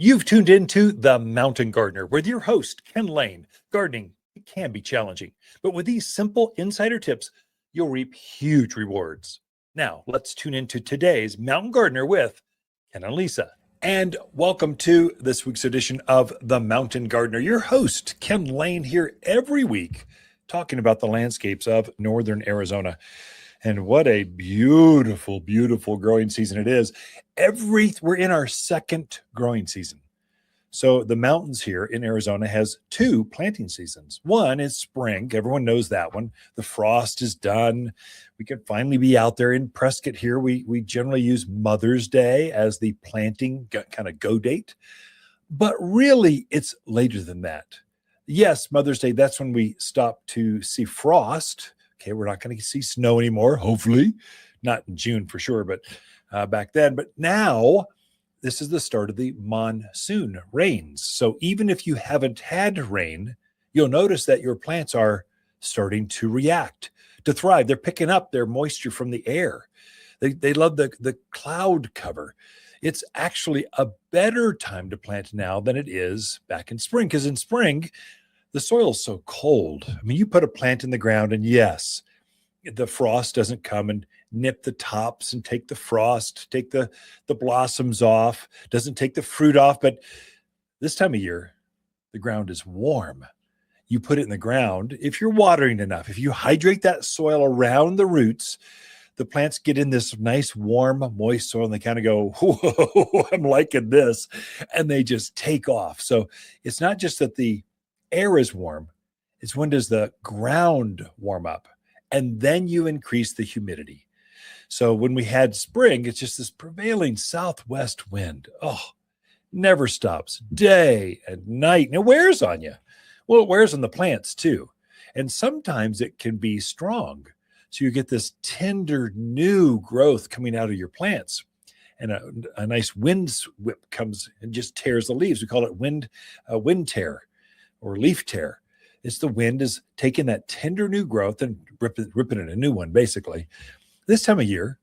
You've tuned into The Mountain Gardener with your host, Ken Lane. Gardening, it can be challenging, but with these simple insider tips, you'll reap huge rewards. Now, let's tune into today's Mountain Gardener with Ken and Lisa. And welcome to this week's edition of The Mountain Gardener. Your host, Ken Lane, here every week talking about the landscapes of northern Arizona. And what a beautiful, beautiful growing season it is. We're in our second growing season. So the mountains here in Arizona has two planting seasons. One is spring. Everyone knows that one. The frost is done. We can finally be out there in Prescott here. We generally use Mother's Day as the planting kind of go date. But really, it's later than that. Yes, Mother's Day, that's when we stop to see frost. Okay, we're not going to see snow anymore, hopefully. Not in June for sure, but back then. But now, this is the start of the monsoon rains. So even if you haven't had rain, you'll notice that your plants are starting to react, to thrive. They're picking up their moisture from the air. They love the cloud cover. It's actually a better time to plant now than it is back in spring, because in spring, the soil's so cold. I mean, you put a plant in the ground and yes, the frost doesn't come and nip the tops and take the frost, take the blossoms off, doesn't take the fruit off. But this time of year, the ground is warm. You put it in the ground. If you're watering enough, if you hydrate that soil around the roots, the plants get in this nice, warm, moist soil and they kind of go, whoa, I'm liking this. And they just take off. So it's not just that the air is warm, it's when does the ground warm up? And then you increase the humidity. So when we had spring, it's just this prevailing southwest wind. Oh, never stops, day and night. And it wears on you. Well, it wears on the plants too. And sometimes it can be strong. So you get this tender new growth coming out of your plants. And a nice wind whip comes and just tears the leaves. We call it wind tear or leaf tear. It's the wind is taking that tender new growth and ripping it a new one, basically. This time of year,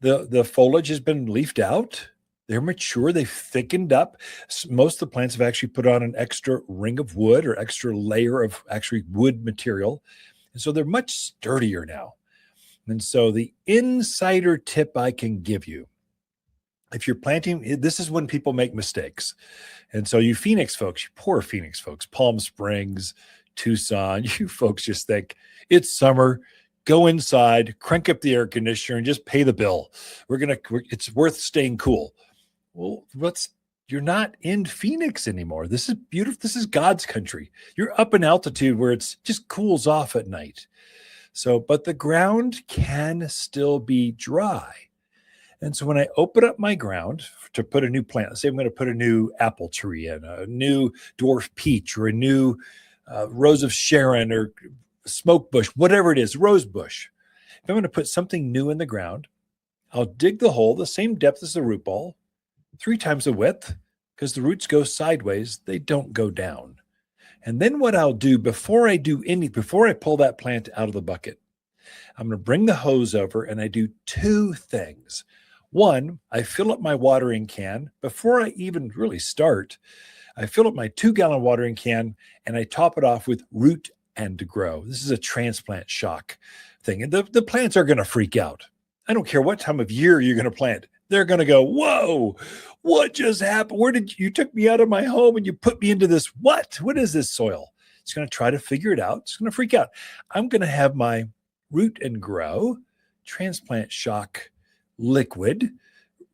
the foliage has been leafed out. They're mature. They've thickened up. Most of the plants have actually put on an extra ring of wood or extra layer of actually wood material. And so they're much sturdier now. And so the insider tip I can give you, if you're planting, this is when people make mistakes. And so you Phoenix folks, you poor Phoenix folks, Palm Springs, Tucson, you folks just think it's summer, go inside, crank up the air conditioner and just pay the bill. It's worth staying cool. Well, you're not in Phoenix anymore. This is beautiful. This is God's country. You're up in altitude where it's just cools off at night. So, but the ground can still be dry. And so when I open up my ground to put a new plant, let's say I'm going to put a new apple tree in, a new dwarf peach or a new rose of Sharon or smoke bush, whatever it is, rose bush. If I'm going to put something new in the ground, I'll dig the hole the same depth as the root ball, 3 times the width, because the roots go sideways, they don't go down. And then what I'll do before I pull that plant out of the bucket, I'm going to bring the hose over and I do 2 things. One, I fill up my watering can. Before I even really start, I fill up my 2-gallon watering can and I top it off with Root and Grow. This is a transplant shock thing. And the plants are going to freak out. I don't care what time of year you're going to plant. They're going to go, whoa, what just happened? You took me out of my home and you put me into this? What is this soil? It's going to try to figure it out. It's going to freak out. I'm going to have my Root and Grow transplant shock liquid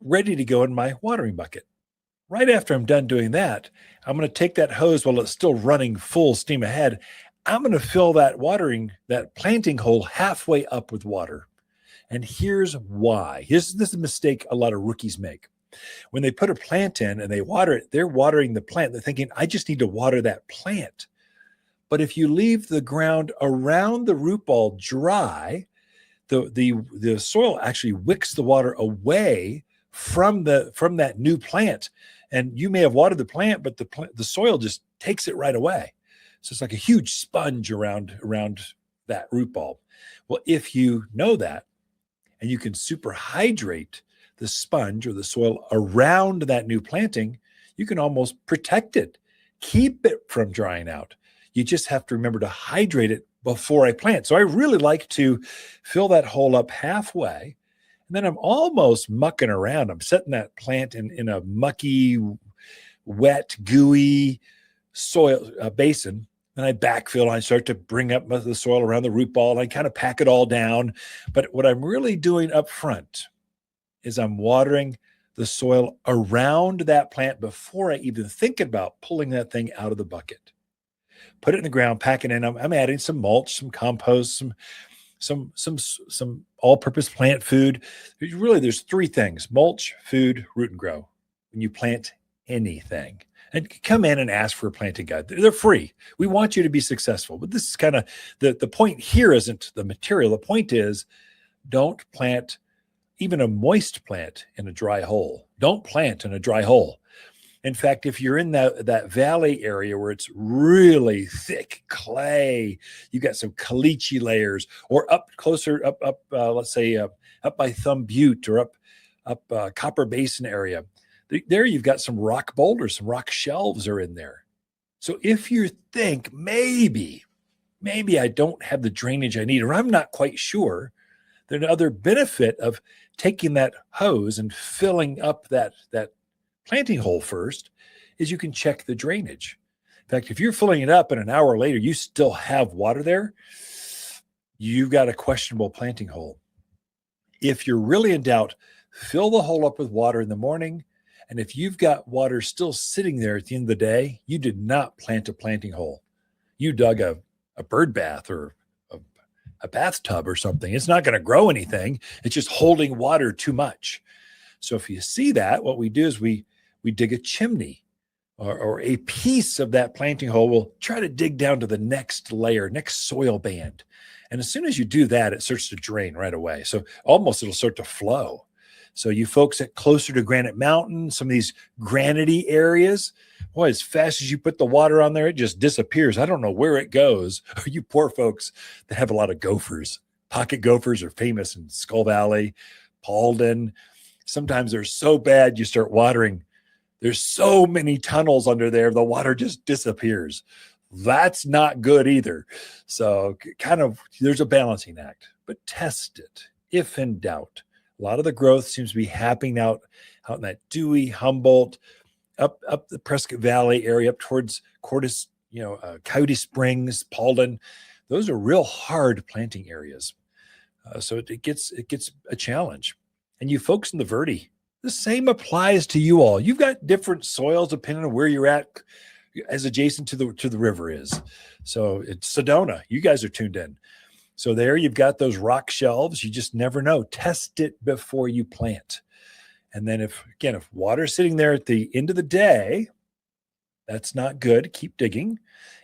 ready to go in my watering bucket. Right after I'm done doing that, I'm going to take that hose while it's still running full steam ahead. I'm going to fill that planting hole halfway up with water. And here's why. This is a mistake a lot of rookies make. When they put a plant in and they water it, they're watering the plant. They're thinking, I just need to water that plant. But if you leave the ground around the root ball dry, the soil actually wicks the water away from that new plant. And you may have watered the plant, but the soil just takes it right away. So it's like a huge sponge around that root ball. Well, if you know that, and you can superhydrate the sponge or the soil around that new planting, you can almost protect it, keep it from drying out. You just have to remember to hydrate it before I plant. So I really like to fill that hole up halfway. And then I'm almost mucking around. I'm setting that plant in a mucky, wet, gooey soil basin. And I backfill and I start to bring up the soil around the root ball and I kind of pack it all down. But what I'm really doing up front is I'm watering the soil around that plant before I even think about pulling that thing out of the bucket. Put it in the ground, pack it in. I'm adding some mulch, some compost, some all-purpose plant food. Really, there's three things: mulch, food, root and grow. When you plant anything, and come in and ask for a planting guide. They're free. We want you to be successful. But this is kind of the point here isn't the material. The point is, don't plant even a moist plant in a dry hole. Don't plant in a dry hole. In fact, if you're in that valley area where it's really thick clay, you got some caliche layers, or up closer, let's say up by Thumb Butte or up Copper Basin area, there you've got some rock boulders, some rock shelves are in there. So if you think maybe I don't have the drainage I need, or I'm not quite sure, then another benefit of taking that hose and filling up that planting hole first is you can check the drainage. In fact, if you're filling it up and an hour later you still have water there, you've got a questionable planting hole. If you're really in doubt, fill the hole up with water in the morning. And if you've got water still sitting there at the end of the day, you did not plant a planting hole. You dug a bird bath or a bathtub or something. It's not going to grow anything. It's just holding water too much. So if you see that, what we do is we dig a chimney or a piece of that planting hole. We'll try to dig down to the next layer, next soil band. And as soon as you do that, it starts to drain right away. So almost it'll start to flow. So you folks that closer to Granite Mountain, some of these granity areas, boy, as fast as you put the water on there, it just disappears. I don't know where it goes. You poor folks that have a lot of gophers. Pocket gophers are famous in Skull Valley, Paulden. Sometimes they're so bad you start watering. There's so many tunnels under there, the water just disappears. That's not good either. So kind of there's a balancing act, but test it if in doubt. A lot of the growth seems to be happening out in that Dewey, Humboldt, up the Prescott Valley area, up towards Cordes, Coyote Springs, Paulden. Those are real hard planting areas. So it gets a challenge. And you folks in the Verde, the same applies to you all. You've got different soils depending on where you're at, as adjacent to the river is. So it's Sedona. You guys are tuned in. So there you've got those rock shelves. You just never know. Test it before you plant. And then if water's sitting there at the end of the day, that's not good. Keep digging.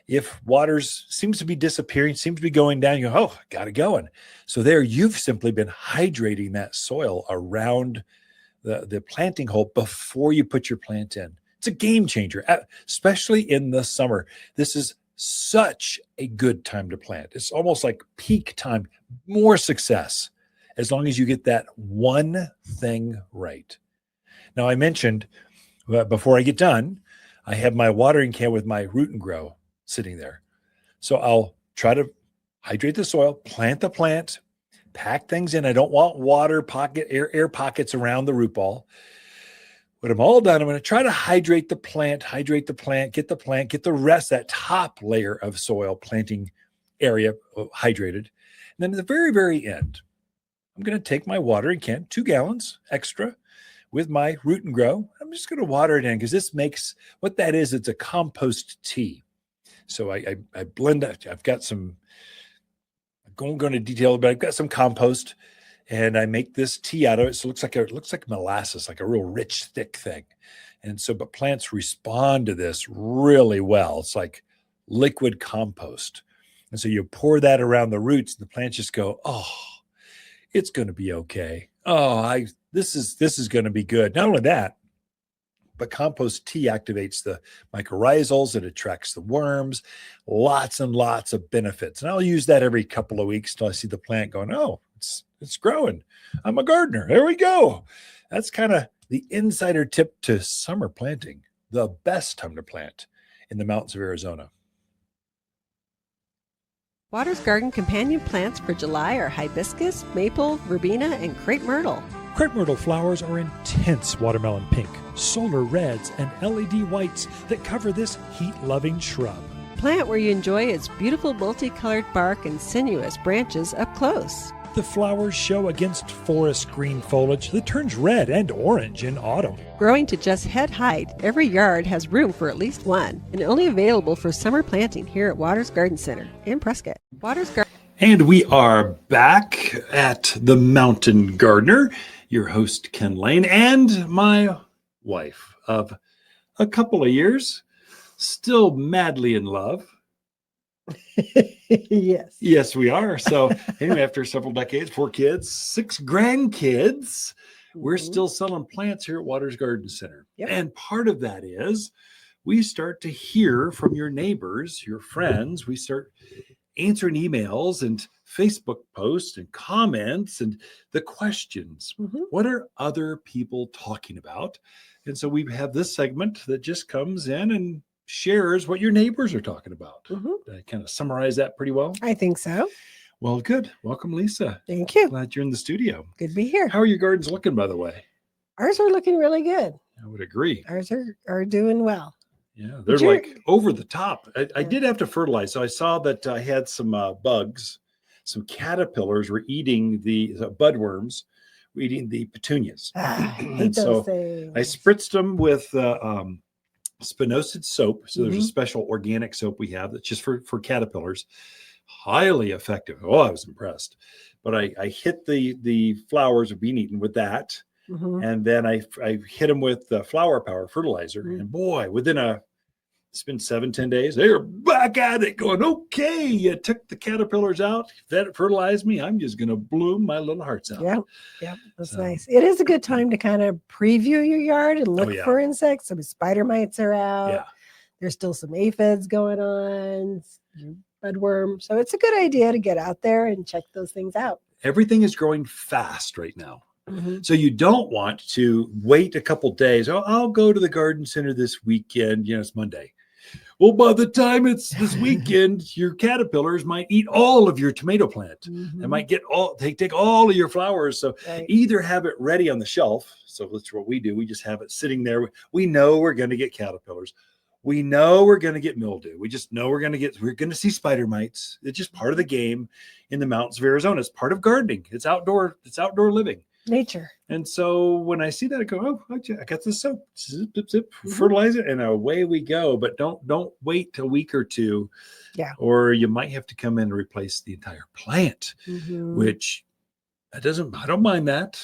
If water seems to be disappearing, seems to be going down, you go, oh, got it going. So there you've simply been hydrating that soil around the planting hole before you put your plant in. It's a game changer, especially in the summer. This is such a good time to plant. It's almost like peak time, more success, as long as you get that one thing right. Now, I mentioned before I get done, I have my watering can with my root and grow sitting there. So I'll try to hydrate the soil, plant the plant, pack things in. I don't want air pockets around the root ball. When I'm all done, I'm going to try to hydrate the plant, get the rest, that top layer of soil planting area hydrated. And then at the very, very end, I'm going to take my watering can, 2 gallons extra, with my root and grow. I'm just going to water it in because this makes, what that is, it's a compost tea. So I blend it. I've got some, I'm going to detail it, but I've got some compost. And I make this tea out of it. So it looks like molasses, like a real rich, thick thing. And so, but plants respond to this really well. It's like liquid compost. And so you pour that around the roots, and the plants just go, oh, it's going to be okay. Oh, this is going to be good. Not only that, but compost tea activates the mycorrhizals. It attracts the worms, lots and lots of benefits. And I'll use that every couple of weeks till I see the plant going, oh, it's growing. I'm a gardener. There we go. That's kind of the insider tip to summer planting. the best time to plant in the mountains of Arizona. Watters Garden companion plants for July are hibiscus, maple, verbena, and crepe myrtle. Crepe myrtle flowers are intense watermelon pink, solar reds, and LED whites that cover this heat-loving shrub. Plant where you enjoy its beautiful multicolored bark and sinuous branches up close. The flowers show against forest green foliage that turns red and orange in autumn. Growing to just head height, every yard has room for at least one, and only available for summer planting here at Watters Garden Center in Prescott. Watters Garden. And we are back at the Mountain Gardener, your host, Ken Lane, and my wife of a couple of years, still madly in love. Yes. Yes, we are. So anyway, after several decades, 4 kids, 6 grandkids, we're still selling plants here at Watters Garden Center. Yep. And part of that is we start to hear from your neighbors, your friends. We start answering emails and Facebook posts and comments and the questions. What are other people talking about? And so we have this segment that just comes in and shares what your neighbors are talking about. Did I kind of summarize that pretty well? I think so. Well, good. Welcome, Lisa. Thank you. Glad you're in the studio. Good to be here. How are your gardens looking, by the way? Ours are looking really good. I would agree. Ours are doing well. Yeah, they're like over the top. I did have to fertilize. So I saw that I had some bugs, some caterpillars were eating the budworms, were eating the petunias. And so I spritzed them with spinosad soap. So there's a special organic soap we have that's just for caterpillars. Highly effective. Oh, I was impressed. But I hit the flowers of being eaten with that. And then I hit them with flower power fertilizer. And boy, it's been 7-10 days, they're back at it going, okay, you took the caterpillars out, fertilized me. I'm just going to bloom my little hearts out. Yeah, that's nice. It is a good time to kind of preview your yard and look for insects. Some spider mites are out. Yeah. There's still some aphids going on, budworm. So it's a good idea to get out there and check those things out. Everything is growing fast right now. So you don't want to wait a couple days. Oh, I'll go to the garden center this weekend. It's Monday. Well, by the time it's this weekend, your caterpillars might eat all of your tomato plant. They might take all of your flowers. So either have it ready on the shelf. So that's what we do. We just have it sitting there. We know we're going to get caterpillars. We know we're going to get mildew. We just know we're going to see spider mites. It's just part of the game in the mountains of Arizona. It's part of gardening. It's outdoor living. Nature. And so when I see that, I go, oh, I got this soap, zip, zip, zip, fertilize it, and away we go. But don't wait a week or two, or you might have to come in and replace the entire plant, which I don't mind that.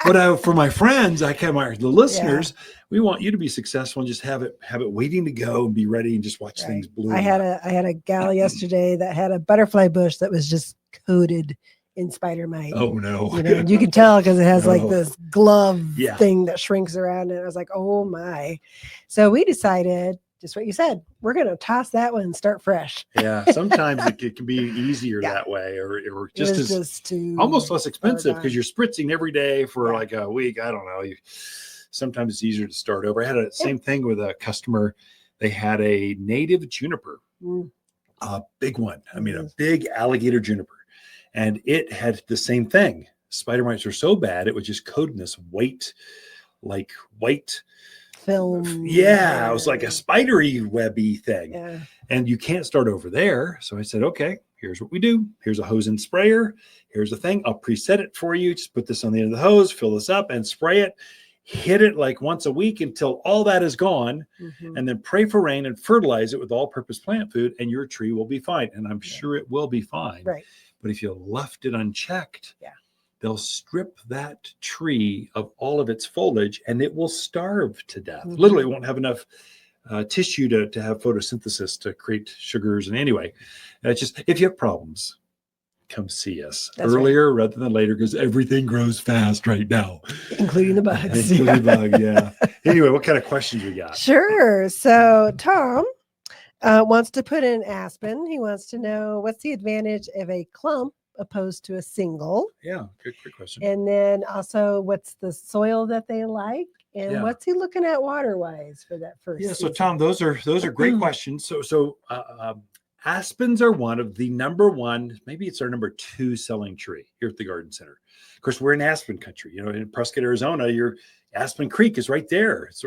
But for my friends, the listeners, we want you to be successful and just have it waiting to go and be ready and just watch things bloom. I had a gal yesterday that had a butterfly bush that was just coated in spider mite. Oh no. And you can tell because it has like this glove thing that shrinks around it. I was like, oh my. So we decided, just what you said, we're going to toss that one and start fresh. Yeah. Sometimes it can be easier that way, or just almost less expensive because you're spritzing every day for like a week. I don't know. Sometimes it's easier to start over. I had the same thing with a customer. They had a native juniper, a big one. I mean, a big alligator juniper. And it had the same thing. Spider mites were so bad, it was just coated in this white film. Yeah, it was like a spidery webby thing. Yeah. And you can't start over there. So I said, okay, here's what we do. Here's a hose and sprayer. Here's the thing. I'll preset it for you. Just put this on the end of the hose, fill this up and spray it. Hit it like once a week until all that is gone, and then pray for rain and fertilize it with all-purpose plant food, and your tree will be fine. And I'm sure it will be fine. Right. But if you left it unchecked, they'll strip that tree of all of its foliage and it will starve to death. Literally, it won't have enough tissue to have photosynthesis to create sugars. And anyway, it's just, if you have problems, come see us earlier rather than later, because everything grows fast right now. Including the bugs. Anyway, what kind of questions we got? Sure. So Tom wants to put in Aspen. He wants to know, what's the advantage of a clump opposed to a single? Yeah, good question. And then also, what's the soil that they like? And Yeah. what's he looking at water-wise for that first Yeah. So season? Tom, those are great questions. So aspens are one of the number one, maybe it's our number 2 selling tree here at the garden center. Of course, we're in Aspen country. You know, in Prescott, Arizona, your Aspen Creek is right there. It's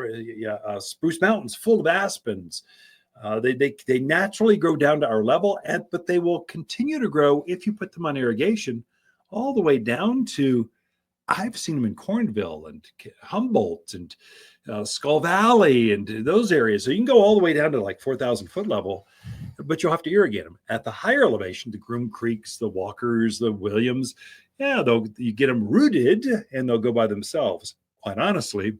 Spruce Mountains full of aspens. They naturally grow down to our level, but they will continue to grow if you put them on irrigation, all the way down to, I've seen them in Cornville and Humboldt and Skull Valley and those areas. So you can go all the way down to like 4,000 foot level, but you'll have to irrigate them. At the higher elevation, the Groom Creeks, the Walkers, the Williams, yeah, you get them rooted and they'll go by themselves. Quite honestly,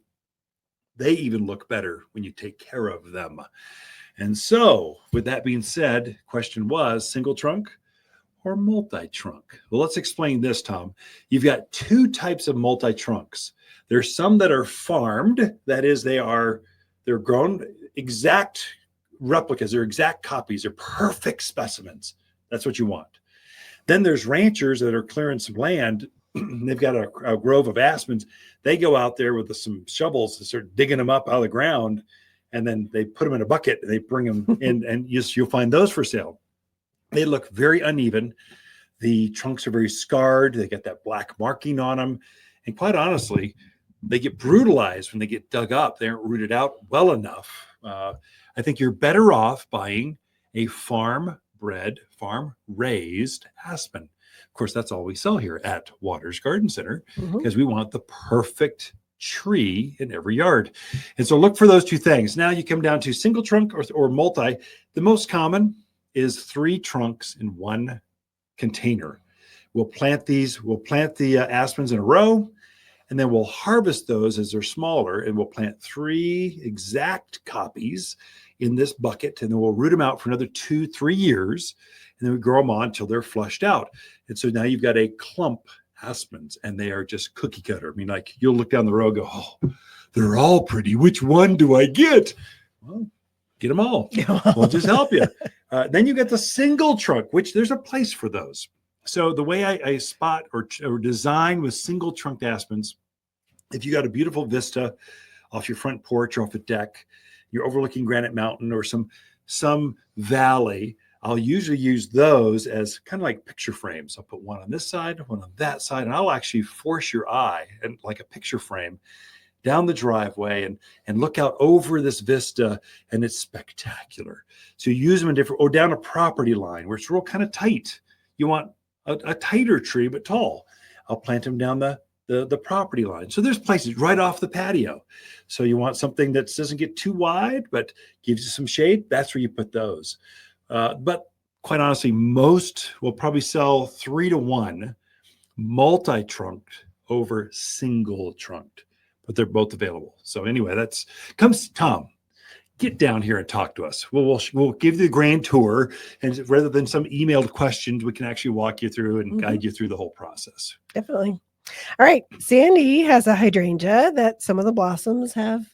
they even look better when you take care of them. And so, with that being said, question was single trunk or multi-trunk? Well, let's explain this, Tom. You've got 2 types of multi-trunks. There's some that are farmed. That is, they're grown exact replicas. They're exact copies. They're perfect specimens. That's what you want. Then there's ranchers that are clearing some land. They've got a grove of aspens. They go out there with some shovels and start digging them up out of the ground. And then they put them in a bucket and they bring them in, and you'll find those for sale. They look very uneven. The trunks are very scarred. They get that black marking on them. And quite honestly, they get brutalized when they get dug up. They aren't rooted out well enough. I think you're better off buying a farm-bred, farm-raised aspen. Of course, that's all we sell here at Watters Garden Center, because we want the perfect tree in every yard. And so look for those 2 things. Now you come down to single trunk or multi. The most common is 3 trunks in 1 container. We'll plant the aspens in a row, and then we'll harvest those as they're smaller, and we'll plant 3 exact copies in this bucket, and then we'll root them out for another 2-3 years, and then we grow them on until they're flushed out. And so now you've got a clump aspens, and they are just cookie cutter. I mean, like, you'll look down the road and go, oh, they're all pretty. Which one do I get? Well, get them all. We'll just help you. Then you get the single trunk, which there's a place for those. So the way I spot or design with single trunk aspens, if you got a beautiful vista off your front porch or off a deck, you're overlooking Granite Mountain or some valley, I'll usually use those as kind of like picture frames. I'll put one on this side, one on that side, and I'll actually force your eye and like a picture frame down the driveway and look out over this vista, and it's spectacular. So you use them in different, or down a property line where it's real kind of tight. You want a tighter tree, but tall. I'll plant them down the property line. So there's places right off the patio. So you want something that doesn't get too wide, but gives you some shade. That's where you put those. But quite honestly, most will probably sell 3 to 1 multi-trunked over single trunked, but they're both available. So anyway, Tom, get down here and talk to us. We'll give you the grand tour, and rather than some emailed questions, we can actually walk you through and guide you through the whole process. Definitely. All right. Sandy has a hydrangea that some of the blossoms have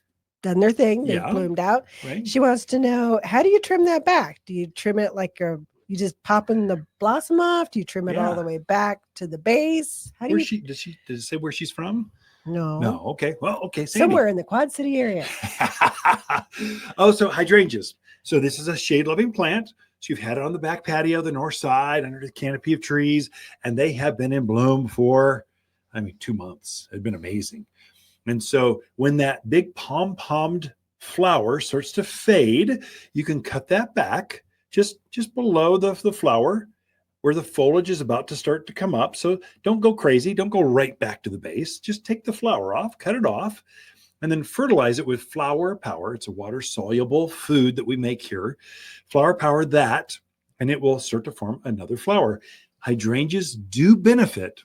done their thing. They've bloomed out. Right. She wants to know, how do you trim that back? Do you trim it like you just popping the blossom off? Do you trim it all the way back to the base? How do you? Does it say where she's from? No. No. Okay. Well, okay. Sandy. Somewhere in the Quad City area. So hydrangeas. So this is a shade-loving plant. So you've had it on the back patio, the north side, under the canopy of trees, and they have been in bloom for, 2 months. It's been amazing. And so when that big pom-pommed flower starts to fade, you can cut that back just below the flower where the foliage is about to start to come up. So don't go crazy. Don't go right back to the base. Just take the flower off, cut it off, and then fertilize it with Flower Power. It's a water-soluble food that we make here. Flower Power that, and it will start to form another flower. Hydrangeas do benefit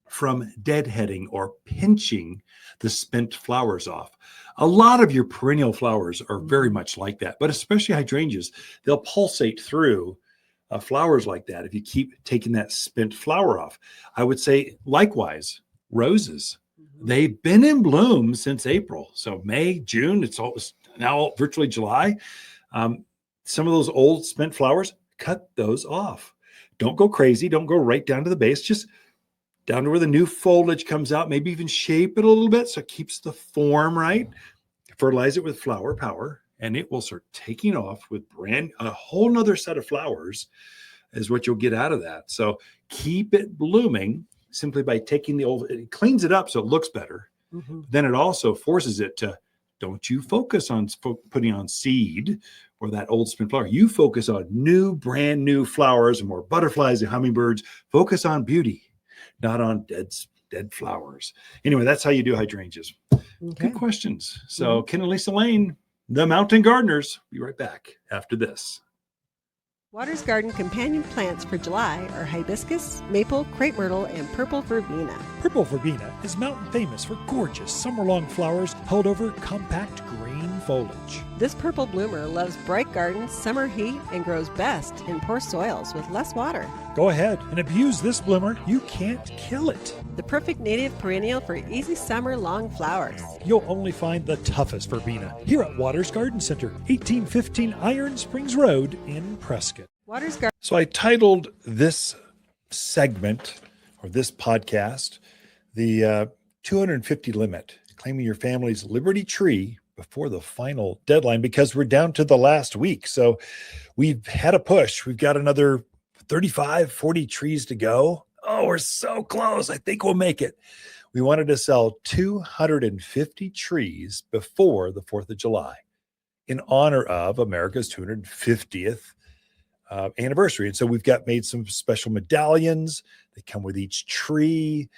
from deadheading or pinching the spent flowers off. A lot of your perennial flowers are very much like that, but especially hydrangeas, they'll pulsate through flowers like that if you keep taking that spent flower off. I would say likewise, roses. They've been in bloom since April. So May, June, it's now virtually July. Some of those old spent flowers, cut those off. Don't go crazy. Don't go right down to the base. Just down to where the new foliage comes out, maybe even shape it a little bit so it keeps the form right. Fertilize it with flower power, and it will start taking off with a whole nother set of flowers is what you'll get out of that. So keep it blooming simply by taking it cleans it up so it looks better. Mm-hmm. Then it also forces it to, don't you focus on putting on seed or that old spin flower. You focus on brand new flowers and more butterflies and hummingbirds. Focus on beauty, not on dead flowers. Anyway, that's how you do hydrangeas. Okay. Good questions. So Ken and Lisa Lane, the Mountain Gardeners. Be right back after this. Watters Garden companion plants for July are hibiscus, maple, crepe myrtle, and purple verbena. Purple verbena is mountain famous for gorgeous summer-long flowers held over compact green foliage. This purple bloomer loves bright gardens, summer heat, and grows best in poor soils with less water. Go ahead and abuse this bloomer. You can't kill it. The perfect native perennial for easy summer long flowers. You'll only find the toughest verbena here at Watters Garden Center, 1815 Iron Springs Road in Prescott. Watters Garden. So I titled this segment or this podcast, the 250 limit, claiming your family's Liberty tree before the final deadline, because we're down to the last week. So we've had a push. We've got another 35, 40 trees to go. Oh, we're so close. I think we'll make it. We wanted to sell 250 trees before the 4th of July in honor of America's 250th anniversary. And so we've made some special medallions. They come with each tree.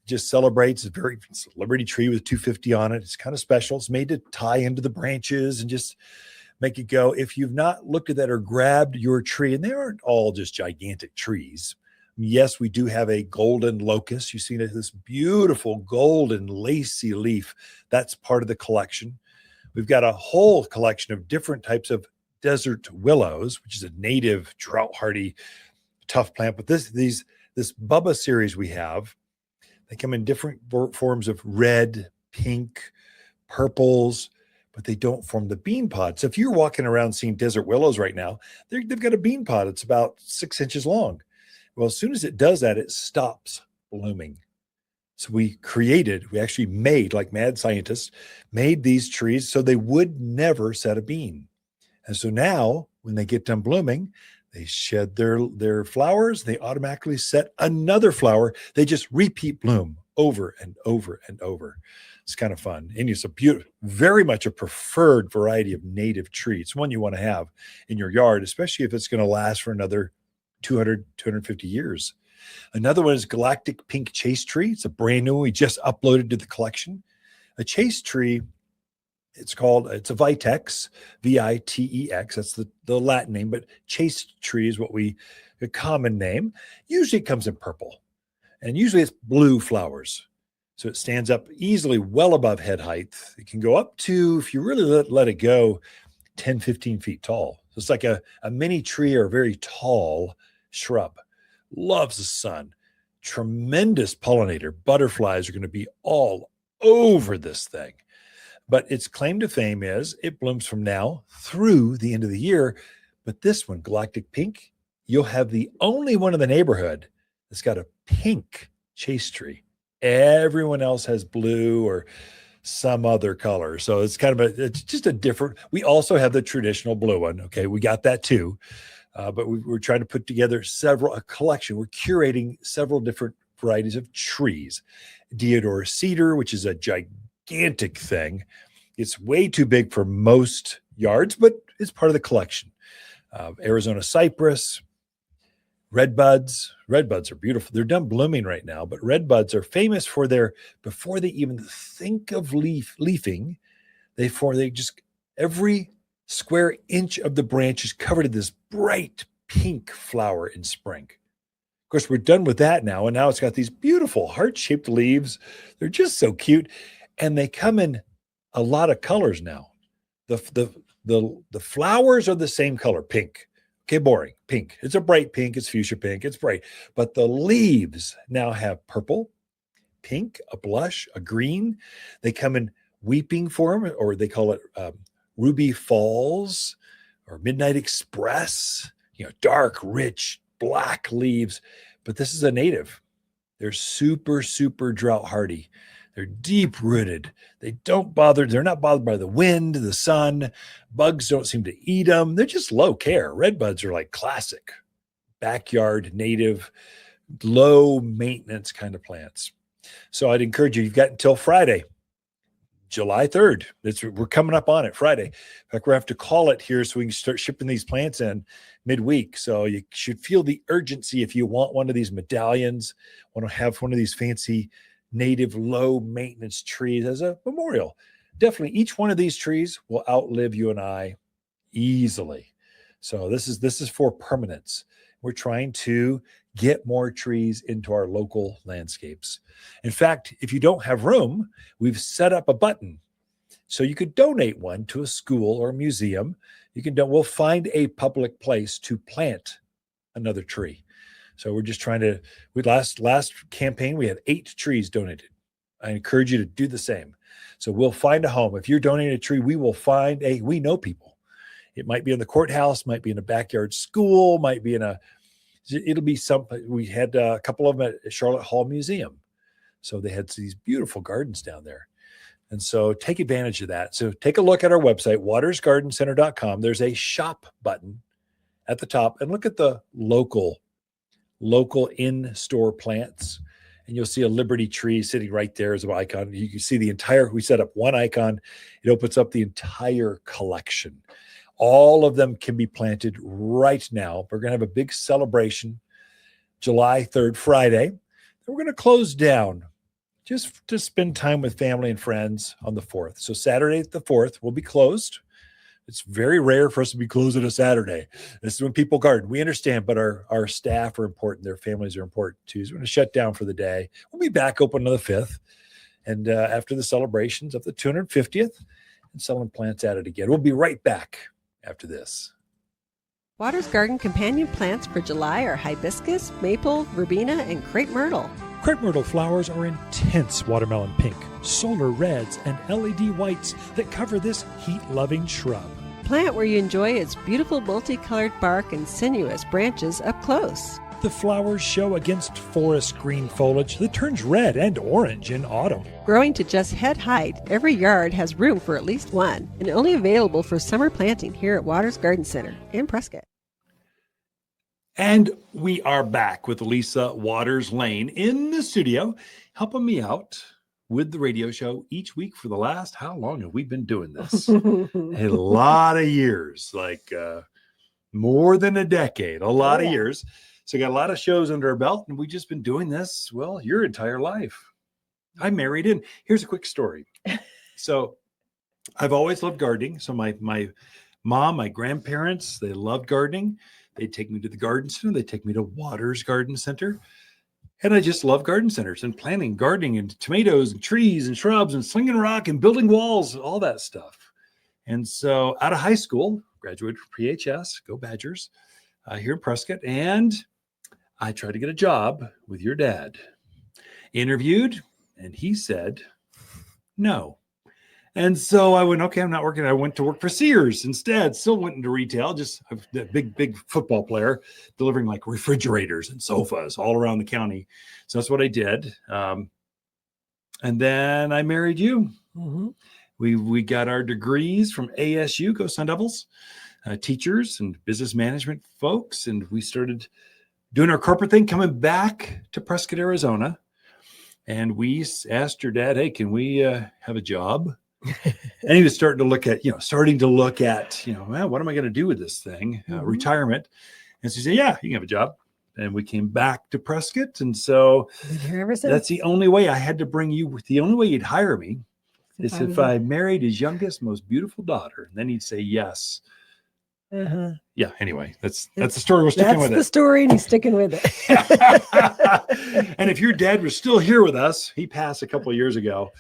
Just celebrates it's a Liberty tree with 250 on it. It's kind of special. It's made to tie into the branches and just make it go. If you've not looked at that or grabbed your tree, and they aren't all just gigantic trees. Yes, we do have a golden locust. You've seen this beautiful golden lacy leaf. That's part of the collection. We've got a whole collection of different types of desert willows, which is a native drought hardy tough plant. But this Bubba series we have, they come in different forms of red, pink, purples, but they don't form the bean pod. So if you're walking around seeing desert willows right now, they've got a bean pod. It's about 6 inches long. Well, as soon as it does that, it stops blooming. So we actually made, like mad scientists, made these trees so they would never set a bean. And so now when they get done blooming, they shed their flowers. They automatically set another flower. They just repeat bloom over and over and over. It's kind of fun. And it's very much a preferred variety of native tree. It's one you want to have in your yard, especially if it's going to last for another 250 years. Another one is Galactic Pink Chase Tree. It's a brand new one we just uploaded to the collection. A chase tree, it's a Vitex, Vitex. That's the Latin name, but chase tree is a common name. Usually it comes in purple, and usually it's blue flowers. So it stands up easily well above head height. It can go up to, if you really let it go, 10, 15 feet tall. So it's like a mini tree or a very tall shrub. Loves the sun. Tremendous pollinator. Butterflies are going to be all over this thing. But its claim to fame is it blooms from now through the end of the year. But this one, Galactic Pink, you'll have the only one in the neighborhood that's got a pink chase tree. Everyone else has blue or some other color. So it's it's just a different. We also have the traditional blue one. Okay, we got that too. But we're trying to put together a collection. We're curating several different varieties of trees. Deodar cedar, which is a gigantic thing. It's way too big for most yards, but it's part of the collection. Arizona cypress, redbuds. Redbuds are beautiful. They're done blooming right now, but redbuds are famous for before they even think of leafing, every square inch of the branch is covered in this bright pink flower in spring. Of course, we're done with that now, and now it's got these beautiful heart-shaped leaves. They're just so cute, and they come in a lot of colors now. The flowers are the same color, pink. Okay, boring, pink. It's a bright pink. It's fuchsia pink. It's bright. But the leaves now have purple, pink, a blush, a green. They come in weeping form, or they call it Ruby Falls or Midnight Express. Dark, rich, black leaves. But this is a native. They're super, super drought hardy. They're deep rooted. They're not bothered by the wind, the sun. Bugs don't seem to eat them. They're just low care. Red buds are like classic backyard, native, low maintenance kind of plants. So I'd encourage you, you've got until Friday, July 3rd. We're coming up on it Friday. In fact, we're going to have to call it here so we can start shipping these plants in midweek. So you should feel the urgency if you want one of these medallions, want to have one of these fancy native low maintenance trees as a memorial. Definitely each one of these trees will outlive you and I easily. So this is for permanence. We're trying to get more trees into our local landscapes. In fact, if you don't have room, we've set up a button so you could donate one to a school or a museum. We'll find a public place to plant another tree. So we're just trying to, last campaign, we had 8 trees donated. I encourage you to do the same. So we'll find a home. If you're donating a tree, we know people. It might be in the courthouse, might be in a backyard school, it'll be something. We had a couple of them at Charlotte Hall Museum. So they had these beautiful gardens down there. And so take advantage of that. So take a look at our website, wattersgardencenter.com. There's a shop button at the top, and look at the local in-store plants. And you'll see a Liberty tree sitting right there as an icon. You can see we set up one icon. It opens up the entire collection. All of them can be planted right now. We're going to have a big celebration July 3rd, Friday. Then we're going to close down just to spend time with family and friends on the 4th. So Saturday the 4th will be closed. It's very rare for us to be closed on a Saturday. This is when people garden. We understand, but our staff are important. Their families are important too. So we're going to shut down for the day. We'll be back open on the 5th. And after the celebrations of the 250th, and selling plants at it again. We'll be right back after this. Watters Garden companion plants for July are hibiscus, maple, verbena, and crepe myrtle. Crepe myrtle flowers are intense watermelon pink, solar reds, and LED whites that cover this heat-loving shrub. Plant where you enjoy its beautiful multicolored bark and sinuous branches up close. The flowers show against forest green foliage that turns red and orange in autumn. Growing to just head height, every yard has room for at least one, and only available for summer planting here at Watters Garden Center in Prescott. And we are back with Lisa Watters-Lain in the studio, helping me out with the radio show each week for the last, how long have we been doing this? A lot of years, like more than a decade, a lot of years. So got a lot of shows under our belt, and we've just been doing this, well, your entire life. I married in. Here's a quick story. So I've always loved gardening. So my mom, my grandparents, they loved gardening. They'd take me to the garden center. They'd take me to Watters Garden Center. And I just love garden centers and planting, gardening, and tomatoes and trees and shrubs and slinging rock and building walls, all that stuff. And so out of high school, graduated from PHS, go Badgers, here in Prescott. And I tried to get a job with your dad. Interviewed, and he said, no. And so I went, okay, I'm not working. I went to work for Sears instead. Still went into retail, just a big football player, delivering like refrigerators and sofas all around the county. So that's what I did. And then I married you. Mm-hmm. We got our degrees from ASU, go Sun Devils, teachers and business management folks. And we started doing our corporate thing, coming back to Prescott, Arizona. And we asked your dad, hey, can we have a job? And he was starting to look at, man, what am I going to do with this thing? Retirement. And so he said, yeah, you can have a job. And we came back to Prescott. And so that's the only way I had to bring you. The only way you'd hire me is if I married his youngest, most beautiful daughter. And then he'd say yes. Uh-huh. Yeah. Anyway, that's the story. We're sticking with it. That's the story, and he's sticking with it. And if your dad was still here with us, he passed a couple of years ago.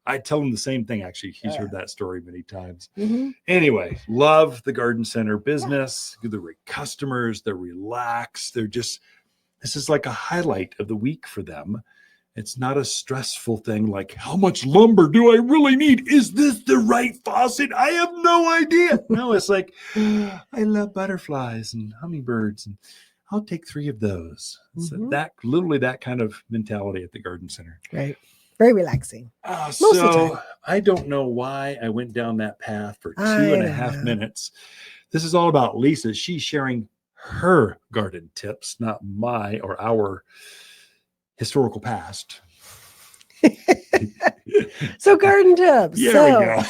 I tell him the same thing. Actually, he's heard that story many times. Mm-hmm. Anyway, love the garden center business. The customers, they're relaxed. This is like a highlight of the week for them. It's not a stressful thing like, how much lumber do I really need? Is this the right faucet? I have no idea. No, it's like, I love butterflies and hummingbirds. And I'll take 3 of those. So Mhm. that literally that kind of mentality at the garden center. Right. Very relaxing. Most of the So time. I don't know why I went down that path for I two and a don't half know. minutes. This is all about Lisa. She's sharing her garden tips, not my or our historical past. So garden tips. There So we go.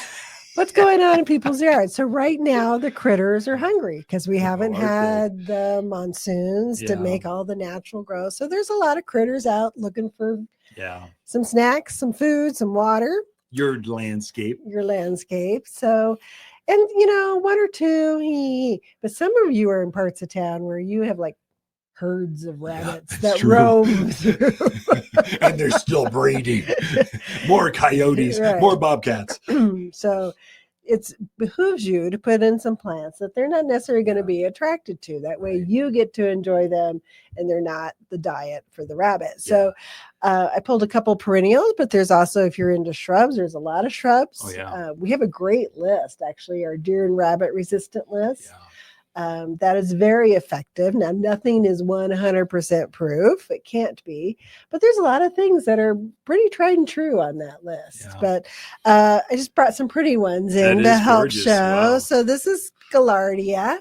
what's going on in people's yards? So right now the critters are hungry because we haven't aren't they? had the monsoons to Yeah. make all the natural growth. So there's a lot of critters out looking for Yeah. some snacks, some food, some water, Your landscape. your landscape. So, and one or two, but some of you are in parts of town where you have like herds of rabbits that's that true. roam through. And they're still breeding. More coyotes, Right. more bobcats. So it behooves you to put in some plants that they're not necessarily going to Yeah. be attracted to. That way Right. you get to enjoy them and they're not the diet for the rabbit. So I pulled a couple perennials, but there's also, if you're into shrubs, there's a lot of shrubs. Oh, yeah. We have a great list, actually, our deer and rabbit resistant list. Yeah. That is very effective. Now, nothing is 100% proof. It can't be. But there's a lot of things that are pretty tried and true on that list. Yeah. But I just brought some pretty ones in to is help gorgeous. show. Wow. So this is Gaillardia.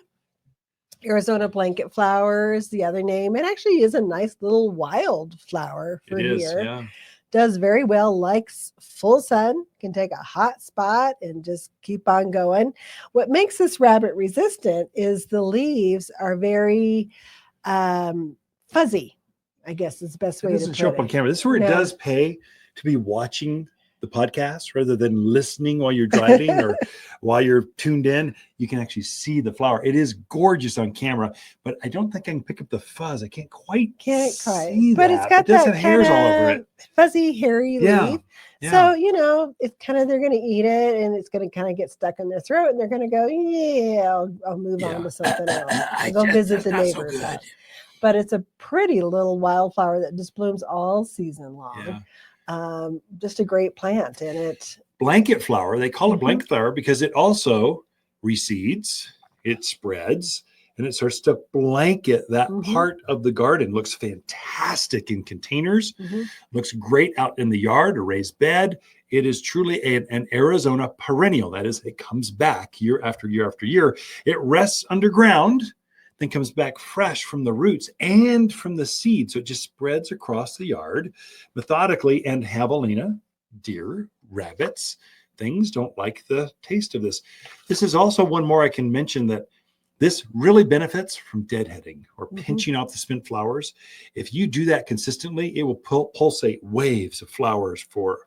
Arizona blanket flower is the other name. It actually is a nice little wild flower for It is, here. yeah. Does very well, likes full sun, can take a hot spot and just keep on going. What makes this rabbit resistant is the leaves are very fuzzy, I guess is the best It way to doesn't put show up it. on camera. This is where it No. does pay to be watching the podcast rather than listening while you're driving or while you're tuned in. You can actually see the flower. It is gorgeous on camera, but I don't think I can pick up the fuzz. I can't quite see but that. it's got it does that have hairs all over kinda it. fuzzy, hairy Yeah. leaf. Yeah. So, it's kind of, they're going to eat it and it's going to kind of get stuck in their throat and they're going to go, yeah, I'll move on to something else. I'll go visit the neighbor's house. But it's a pretty little wildflower that just blooms all season long. Yeah. Just a great plant. And it Blanket flower, they call it Mhm. blanket flower because it also reseeds, it spreads, and it starts to blanket that Mhm. part of the garden. Looks fantastic in containers, Mhm. looks great out in the yard, a raised bed. It is truly an Arizona perennial. That is, it comes back year after year after year. It rests underground, then comes back fresh from the roots and from the seed. So it just spreads across the yard methodically. And javelina, deer, rabbits, things don't like the taste of this. This is also one more I can mention that this really benefits from deadheading or Mhm. pinching off the spent flowers. If you do that consistently, it will pulsate waves of flowers for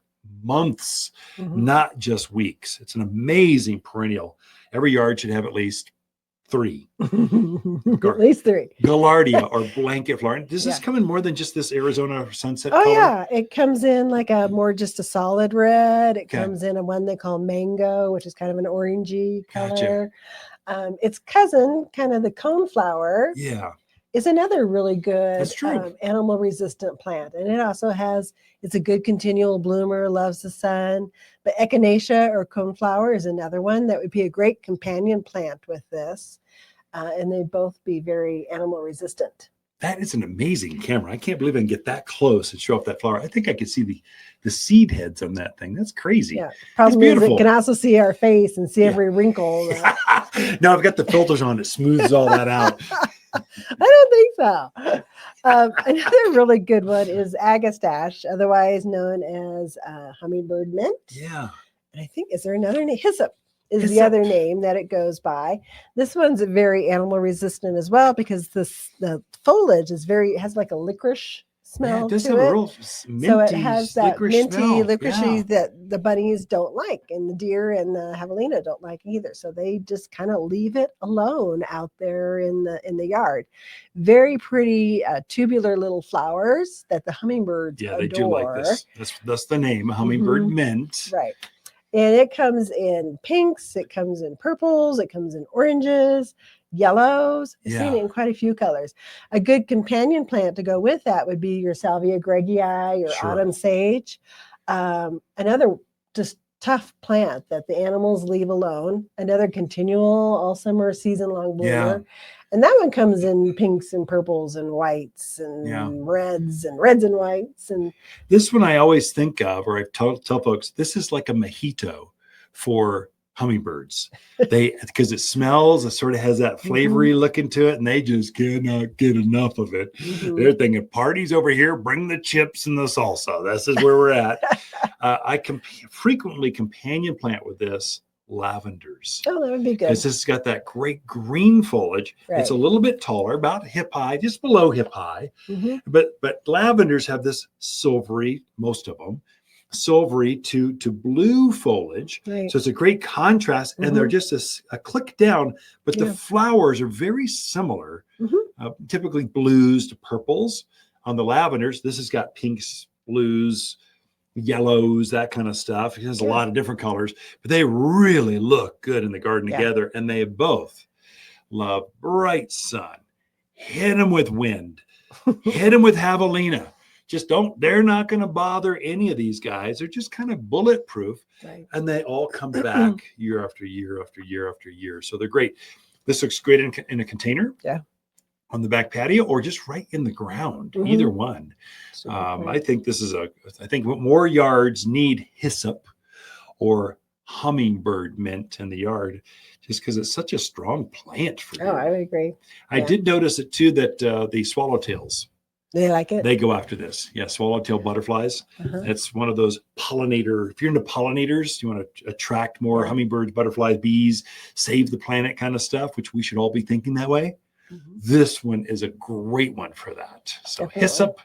months, Mhm. not just weeks. It's an amazing perennial. Every yard should have at least 3. At least 3. Gaillardia or blanket flower. Does this Yeah. come in more than just this Arizona sunset Oh color? yeah, it comes in like a more just a solid red. It Okay. comes in a one they call mango, which is kind of an orangey Gotcha. color. Its cousin, kind of the coneflower, Yeah. is another really good That's true. animal resistant plant. And it also it's a good continual bloomer, loves the sun. But echinacea or coneflower is another one that would be a great companion plant with this. And they'd both be very animal resistant. That is an amazing camera. I can't believe I can get that close and show off that flower. I think I could see the seed heads on that thing. That's crazy. Yeah. Problem is it beautiful. can also see our face and see every wrinkle. Now I've got the filters on. It smooths all that out. I don't think so. Another really good one is agastache, otherwise known as hummingbird mint. Yeah. And I think, is there another name? Hyssop is the Hyssop. other name that it goes by. This one's very animal resistant as well because the foliage has like a licorice smell Yeah, it does to have it. a real minty, So it has that licorice minty, smell. licoricey Yeah. that the bunnies don't like, and the deer and the javelina don't like either. So they just kind of leave it alone out there in the yard. Very pretty tubular little flowers that the hummingbirds Yeah, adore. they do like this. That's the name, hummingbird Mhm. mint. Right. And it comes in pinks, it comes in purples, it comes in oranges, yellows. I've seen Yeah. it in quite a few colors. A good companion plant to go with that would be your Salvia greggii or Sure. autumn sage. Another just tough plant that the animals leave alone. Another continual all summer season long bloomer. And that one comes in pinks and purples and whites and Yeah. reds and whites. And This one I always think of, or I tell folks, this is like a mojito for hummingbirds. Because it smells, it sort of has that flavory look into it, and they just cannot get enough of it. They're thinking, parties over here, bring the chips and the salsa. This is where we're at. I frequently companion plant with this lavenders. Oh, that would be good. Because this has got that great green foliage. Right. It's a little bit taller, about hip high, just below hip high. But lavenders have this silvery, most of them, silvery to blue foliage. Right. So it's a great contrast, and they're just a click down, but the flowers are very similar, typically blues to purples. On the lavenders, this has got pinks, blues, yellows, that kind of stuff. It has a lot of different colors, but they really look good in the garden together. And they both love bright sun. Hit them with wind. Hit them with javelina. They're not going to bother any of these guys. They're just kind of bulletproof. Right. And they all come back year after year after year after year. So they're great. This looks great in a container. Yeah. On the back patio, or just right in the ground. Either one. I think I think more yards need hyssop or hummingbird mint in the yard, just because it's such a strong plant for you. I would agree. I did notice it too, that the swallowtails, They like it. they go after this. Yeah, swallowtail butterflies. It's one of those pollinator. If you're into pollinators, you want to attract more hummingbirds, butterflies, bees, save the planet kind of stuff, which we should all be thinking that way. This one is a great one for that. So Definitely. hyssop,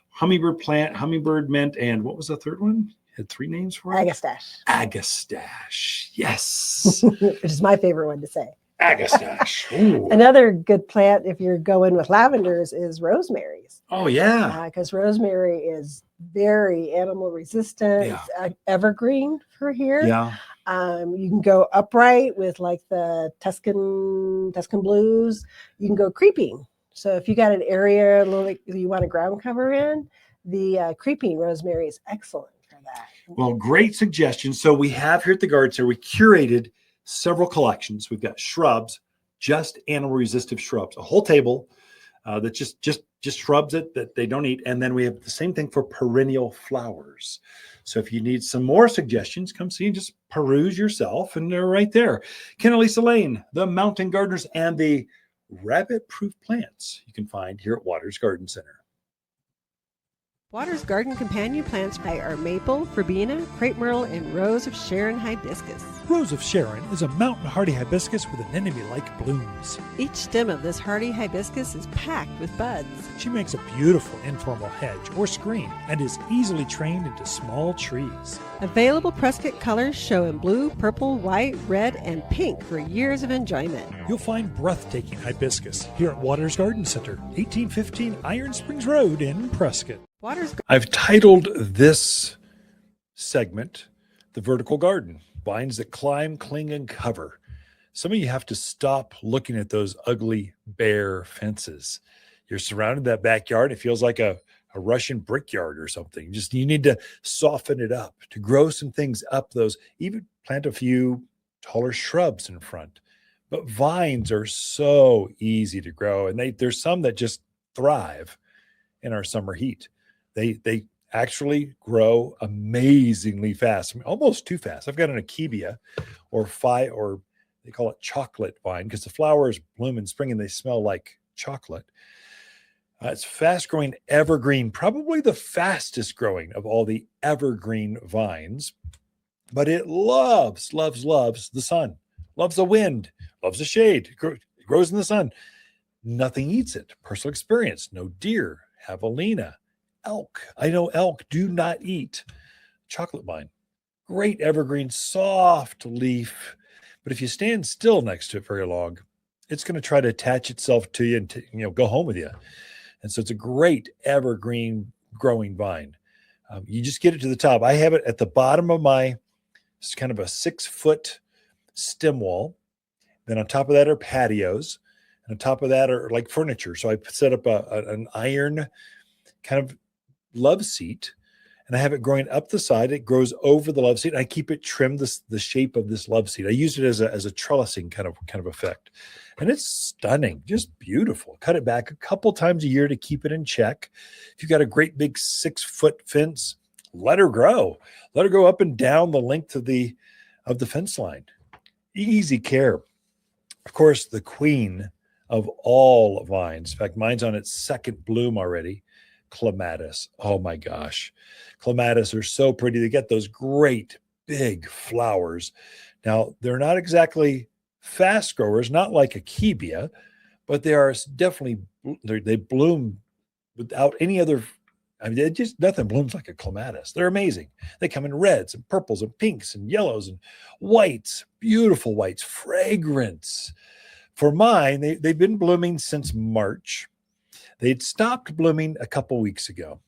hummingbird plant, hummingbird mint, and what was the third one? Had 3 names for it? Agastache. Agastache. Yes. Which is my favorite one to say. Agastache. Ooh. Another good plant, if you're going with lavenders, is rosemaries. Oh, yeah. Because rosemary is very animal resistant. Yeah. It's evergreen for here. Yeah. You can go upright with like the Tuscan blues. You can go creeping. So if you got an area you want a ground cover in, the creeping rosemary is excellent for that. Well, great suggestion. So we have here at the garden center, we curated several collections. We've got shrubs, just animal resistive shrubs, a whole table that just shrubs that they don't eat. And then we have the same thing for perennial flowers. So if you need some more suggestions, come see and just peruse yourself, and they're right there. Watters-Lain, the mountain gardeners, and the rabbit-proof plants you can find here at Watters Garden Center. Watters Garden companion plants are maple, verbena, crepe myrtle, and rose of Sharon hibiscus. Rose of Sharon is a mountain hardy hibiscus with anemone-like blooms. Each stem of this hardy hibiscus is packed with buds. She makes a beautiful informal hedge or screen and is easily trained into small trees. Available Prescott colors show in blue, purple, white, red, and pink for years of enjoyment. You'll find breathtaking hibiscus here at Watters Garden Center, 1815 Iron Springs Road in Prescott. I've titled this segment, The Vertical Garden, Vines That Climb, Cling, and Cover. Some of you have to stop looking at those ugly, bare fences. You're surrounded that backyard. It feels like a Russian brickyard or something. You need to soften it up, to grow some things up those, even plant a few taller shrubs in front. But vines are so easy to grow, and there's some that just thrive in our summer heat. They actually grow amazingly fast, almost too fast. I've got an akebia or they call it chocolate vine, because the flowers bloom in spring and they smell like chocolate. It's fast growing evergreen, probably the fastest growing of all the evergreen vines, but it loves the sun, loves the wind, loves the shade. It grows in the sun. Nothing eats it. Personal experience. No deer, javelina, elk. I know elk do not eat chocolate vine. Great evergreen, soft leaf. But if you stand still next to it very long, it's going to try to attach itself to you and go home with you. And so it's a great evergreen growing vine. You just get it to the top. I have it at the bottom of it's kind of a 6-foot stem wall. Then on top of that are patios. And on top of that are like furniture. So I set up an iron kind of love seat. and I have it growing up the side. It grows over the love seat. I keep it trimmed the shape of this love seat. I use it as a trellising kind of effect. And it's stunning, just beautiful. Cut it back a couple times a year to keep it in check. If you've got a great big 6-foot fence, let her grow. Let her go up and down the length of the fence line. Easy care. Of course, the queen of all vines. In fact, mine's on its second bloom already. Clematis. Oh my gosh. Clematis are so pretty. They get those great big flowers. Now, they're not exactly fast growers, not like Akebia, but they are definitely, they bloom without any other, I mean, nothing blooms like a clematis. They're amazing. They come in reds and purples and pinks and yellows and whites, beautiful whites, fragrance. For mine, they've been blooming since March. They'd stopped blooming a couple weeks ago.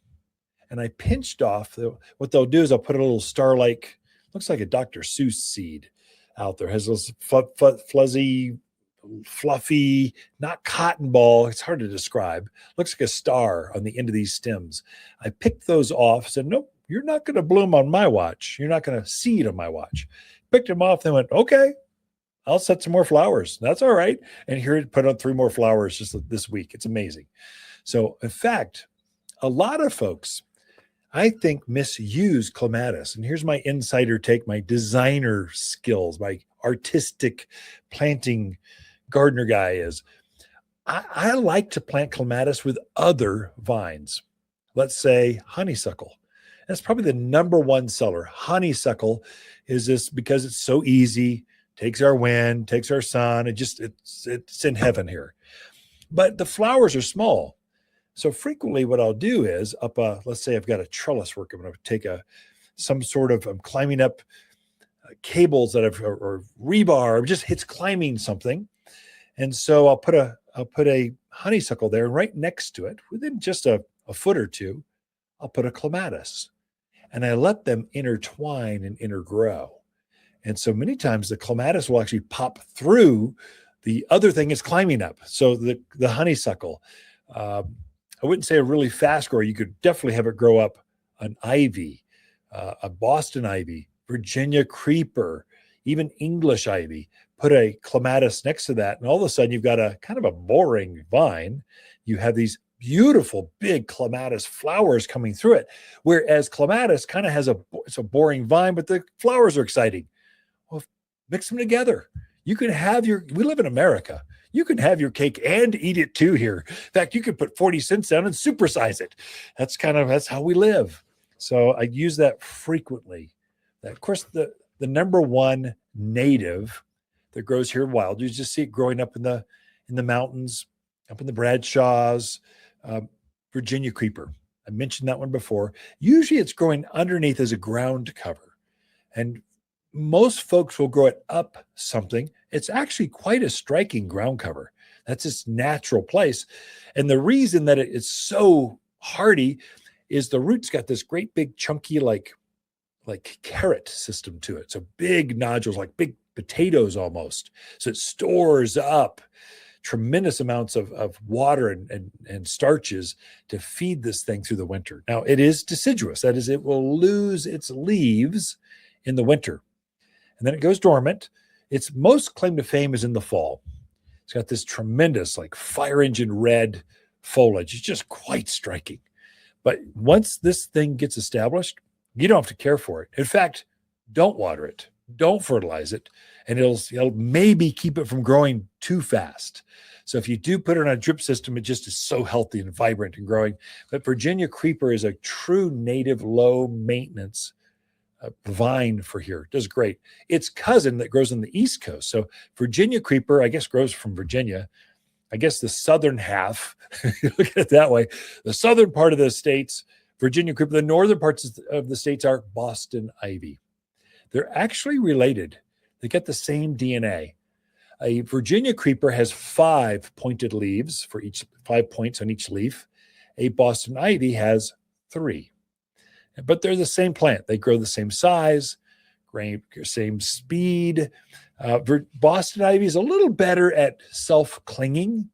And I pinched off, what they'll do is I'll put a little star-like, looks like a Dr. Seuss seed out there. It has those fuzzy, fluffy, not cotton ball. It's hard to describe. Looks like a star on the end of these stems. I picked those off, said, nope, you're not going to bloom on my watch. You're not going to seed on my watch. Picked them off, then went, okay, I'll set some more flowers. That's all right. And here it put on 3 more flowers just this week. It's amazing. So in fact, a lot of folks, I think, misuse clematis. And here's my insider take, my designer skills, my artistic planting gardener guy is, I like to plant clematis with other vines. Let's say honeysuckle. That's probably the number one seller. Honeysuckle is this because it's so easy, takes our wind, takes our sun. It's in heaven here. But the flowers are small. So frequently what I'll do is let's say I've got a trellis work. I'm going to take I'm climbing up cables that or rebar, it's climbing something. And so I'll put a honeysuckle there, and right next to it, within just a foot or two, I'll put a clematis. And I let them intertwine and intergrow. And so many times the clematis will actually pop through the other thing it's climbing up. So the honeysuckle, I wouldn't say a really fast grower. You could definitely have it grow up an ivy, a Boston ivy, Virginia creeper, even English ivy. Put a clematis next to that, and all of a sudden you've got a kind of a boring vine. You have these beautiful big clematis flowers coming through it, whereas clematis kind of has it's a boring vine, but the flowers are exciting. Well, mix them together. You can have we live in America. You can have your cake and eat it too here. In fact, you could put 40 cents down and supersize it. That's how we live. So I use that frequently. Of course, the number one native that grows here wild, you just see it growing up in the mountains, up in the Bradshaws, Virginia creeper. I mentioned that one before. Usually it's growing underneath as a ground cover. And most folks will grow it up something. It's actually quite a striking ground cover. That's its natural place. And the reason that it's so hardy is the root's got this great big chunky like carrot system to it. So big nodules, like big potatoes almost. So it stores up tremendous amounts of water and starches to feed this thing through the winter. Now, it is deciduous. That is, it will lose its leaves in the winter. And then it goes dormant. Its most claim to fame is in the fall. It's got this tremendous, like fire engine red foliage. It's just quite striking. But once this thing gets established, you don't have to care for it. In fact, don't water it. Don't fertilize it. And it'll maybe keep it from growing too fast. So if you do put it on a drip system, it just is so healthy and vibrant and growing. But Virginia creeper is a true native low maintenance vine for here. It does great. Its cousin that grows on the East Coast. So Virginia creeper, I guess, grows from Virginia. I guess the southern half, look at it that way, the southern part of the states, Virginia creeper. The northern parts of the states are Boston ivy. They're actually related. They get the same DNA. A Virginia creeper has 5 pointed leaves for 5 points on each leaf. A Boston ivy has 3. But they're the same plant. They grow the same size, same speed. Boston ivy is a little better at self-clinging.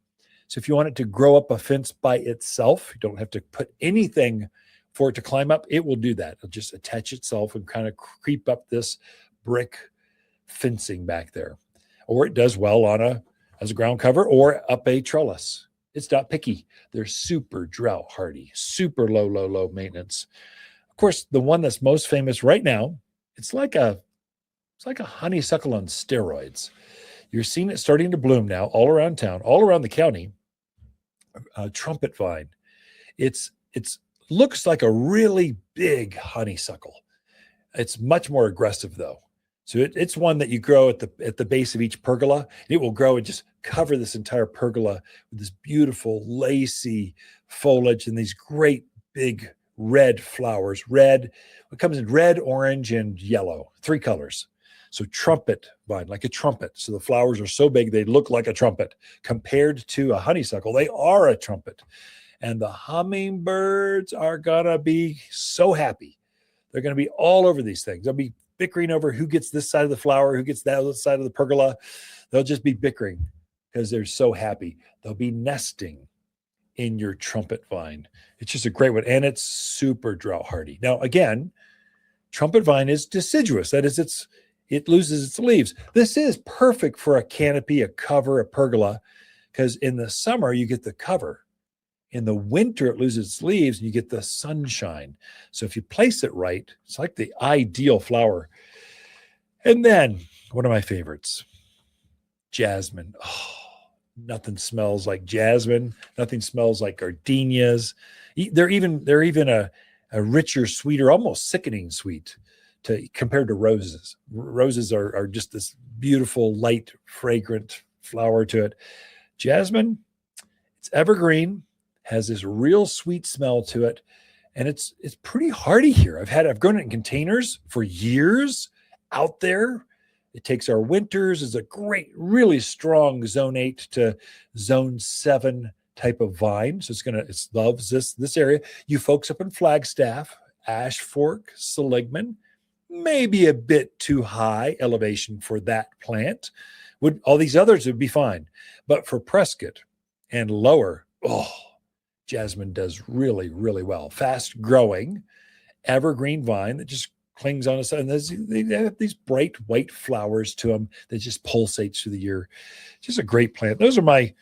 So if you want it to grow up a fence by itself, you don't have to put anything for it to climb up, it will do that. It'll just attach itself and kind of creep up this brick fencing back there. Or it does well as a ground cover or up a trellis. It's not picky. They're super drought hardy, super low maintenance. Of course, the one that's most famous right now, it's like a honeysuckle on steroids. You're seeing it starting to bloom now all around town, all around the county. Trumpet vine. It's looks like a really big honeysuckle. It's much more aggressive though. So it's one that you grow at the base of each pergola. It will grow and just cover this entire pergola with this beautiful lacy foliage and these great big red flowers. Red, it comes in red, orange, and yellow, 3 colors. So trumpet vine, like a trumpet. So the flowers are so big, they look like a trumpet. Compared to a honeysuckle, they are a trumpet. And the hummingbirds are going to be so happy. They're going to be all over these things. They'll be bickering over who gets this side of the flower, who gets that other side of the pergola. They'll just be bickering because they're so happy. They'll be nesting in your trumpet vine. It's just a great one. And it's super drought hardy. Now, again, trumpet vine is deciduous. That is, it loses its leaves. This is perfect for a canopy, a cover, a pergola, because in the summer you get the cover. In the winter, it loses its leaves and you get the sunshine. So if you place it right, it's like the ideal flower. And then one of my favorites, jasmine. Oh, nothing smells like jasmine. Nothing smells like gardenias. They're even a richer, sweeter, almost sickening sweet compared to roses. Roses are just this beautiful, light, fragrant flower to it. Jasmine, it's evergreen, has this real sweet smell to it, and it's pretty hardy here. I've grown it in containers for years out there. It takes our winters. It's a great, really strong zone 8 to zone 7 type of vine. So it loves this area. You folks up in Flagstaff, Ash Fork, Seligman, maybe a bit too high elevation for that plant. All these others would be fine, but for Prescott and lower, jasmine does really, really well. Fast growing, evergreen vine that just clings on us. And they have these bright white flowers to them that just pulsates through the year. Just a great plant. Those are my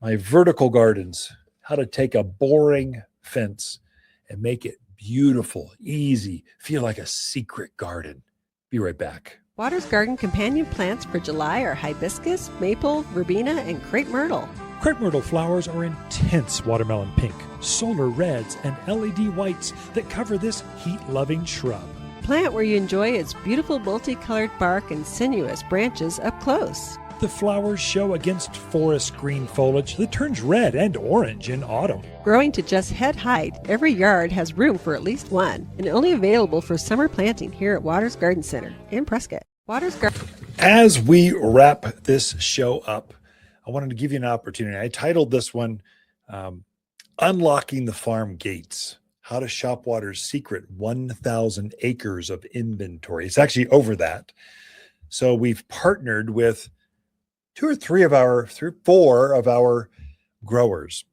vertical gardens, how to take a boring fence and make it beautiful, easy, feel like a secret garden. Be right back. Watters Garden companion plants for July are hibiscus, maple, verbena, and crepe myrtle. Crepe myrtle flowers are intense watermelon pink, solar reds, and LED whites that cover this heat-loving shrub. Plant where you enjoy its beautiful multicolored bark and sinuous branches up close. The flowers show against forest green foliage that turns red and orange in autumn. Growing to just head height, every yard has room for at least one, and only available for summer planting here at Watters Garden Center in Prescott. Watters Garden. As we wrap this show up, I wanted to give you an opportunity. I titled this one, Unlocking the Farm Gates, How to Shop Watters' Secret 1,000 Acres of Inventory. It's actually over that. So we've partnered with 4 of our growers.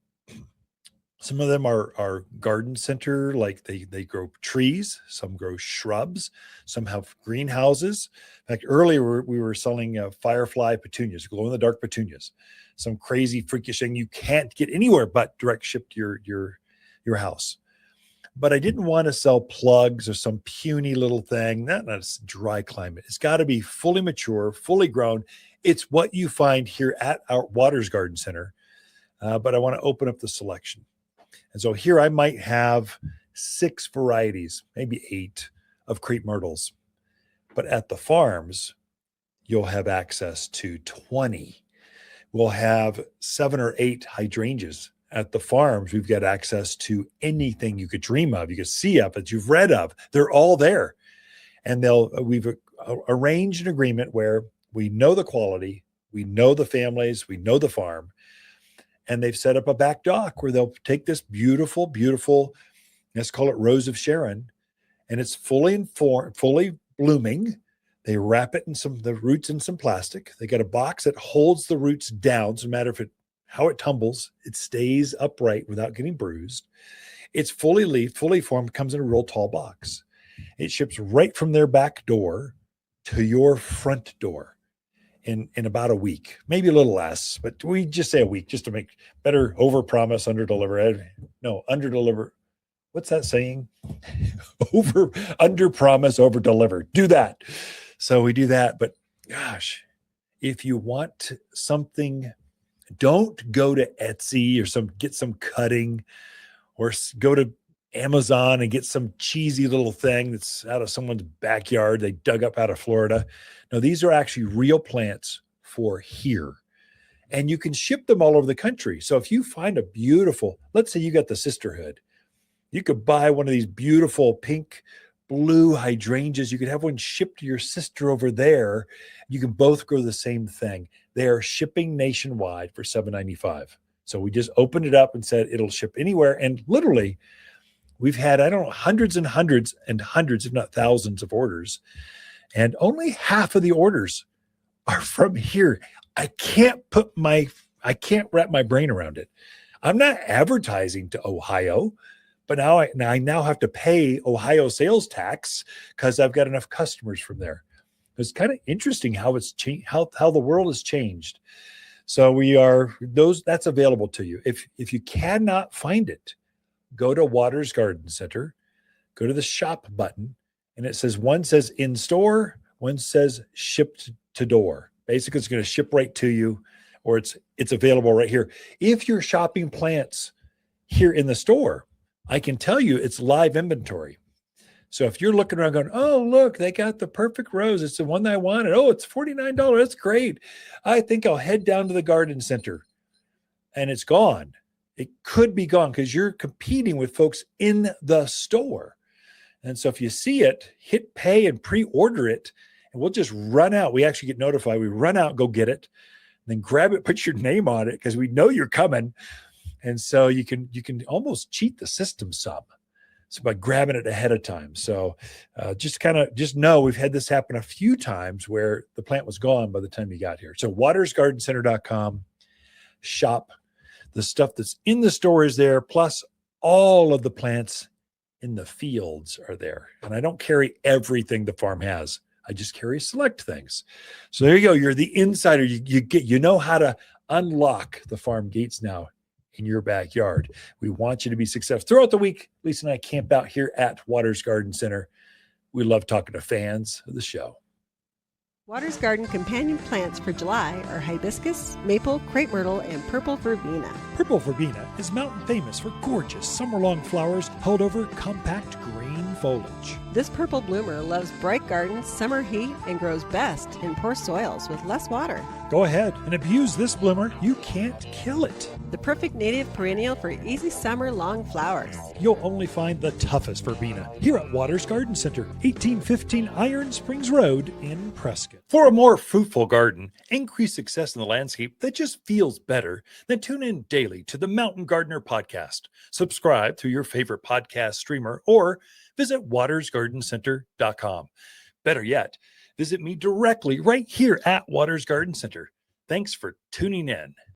Some of them are garden center, like they grow trees, some grow shrubs, some have greenhouses. In fact, earlier we were selling firefly petunias, glow-in-the-dark petunias, some crazy freakish thing you can't get anywhere but direct shipped to your house. But I didn't want to sell plugs or some puny little thing. That's dry climate. It's got to be fully mature, fully grown. It's what you find here at our Watters Garden Center. But I want to open up the selection. And so here I might have 6 varieties, maybe 8 of crepe myrtles. But at the farms, you'll have access to 20. We'll have 7 or 8 hydrangeas. At the farms, we've got access to anything you could dream of, you could see of, that you've read of. They're all there. And we've arranged an agreement where we know the quality, we know the families, we know the farm. And they've set up a back dock where they'll take this beautiful, beautiful, let's call it Rose of Sharon, and it's fully blooming. They wrap it in the roots in some plastic. They got a box that holds the roots down. So no matter how it tumbles, it stays upright without getting bruised. It's fully leafed, fully formed, comes in a real tall box. It ships right from their back door to your front door in about a week, maybe a little less, but we just say a week just to make better. Over promise, under deliver. No, under deliver. What's that saying? Under promise, over deliver. Do that. So we do that. But gosh, if you want something, don't go to Etsy or get some cutting, or go to Amazon and get some cheesy little thing that's out of someone's backyard they dug up out of Florida. No, these are actually real plants for here. And you can ship them all over the country. So if you find a beautiful, let's say you got the sisterhood, you could buy one of these beautiful pink, blue hydrangeas. You could have one shipped to your sister over there. You can both grow the same thing. They are shipping nationwide for $7.95. So we just opened it up and said it'll ship anywhere. And literally, we've had, I don't know, hundreds and hundreds and hundreds, if not thousands of orders. And only half of the orders are from here. I can't wrap my brain around it. I'm not advertising to Ohio, but now I now have to pay Ohio sales tax because I've got enough customers from there. It's kind of interesting how it's changed, how the world has changed. So that's available to you. If you cannot find it, go to Watters Garden Center, go to the shop button, and it says, one says in store, one says shipped to door. Basically, it's going to ship right to you, or it's available right here. If you're shopping plants here in the store, I can tell you it's live inventory. So if you're looking around going, oh, look, they got the perfect rose. It's the one that I wanted. Oh, it's $49. That's great. I think I'll head down to the garden center. And it's gone. It could be gone because you're competing with folks in the store. And so if you see it, hit pay and pre-order it, and we'll just run out. We actually get notified. We run out, go get it, and then grab it, put your name on it because we know you're coming. And so you can almost cheat the system some. So by grabbing it ahead of time. So just know we've had this happen a few times where the plant was gone by the time you got here. So wattersgardencenter.com, shop. The stuff that's in the store is there, plus all of the plants in the fields are there. And I don't carry everything the farm has. I just carry select things. So there you go. You're the insider. You know how to unlock the farm gates now in your backyard. We want you to be successful. Throughout the week, Lisa and I camp out here at Watters Garden Center. We love talking to fans of the show. Watters Garden companion plants for July are hibiscus, maple, crepe myrtle, and purple verbena. Purple verbena is mountain famous for gorgeous summer-long flowers held over compact green foliage. This purple bloomer loves bright gardens, summer heat, and grows best in poor soils with less water. Go ahead and abuse this bloomer. You can't kill it. The perfect native perennial for easy summer long flowers. You'll only find the toughest verbena here at Watters Garden Center, 1815 Iron Springs Road in Prescott. For a more fruitful garden, increase success in the landscape that just feels better, then tune in daily to the Mountain Gardener podcast. Subscribe through your favorite podcast streamer or visit wattersgardencenter.com. Better yet, visit me directly right here at Watters Garden Center. Thanks for tuning in.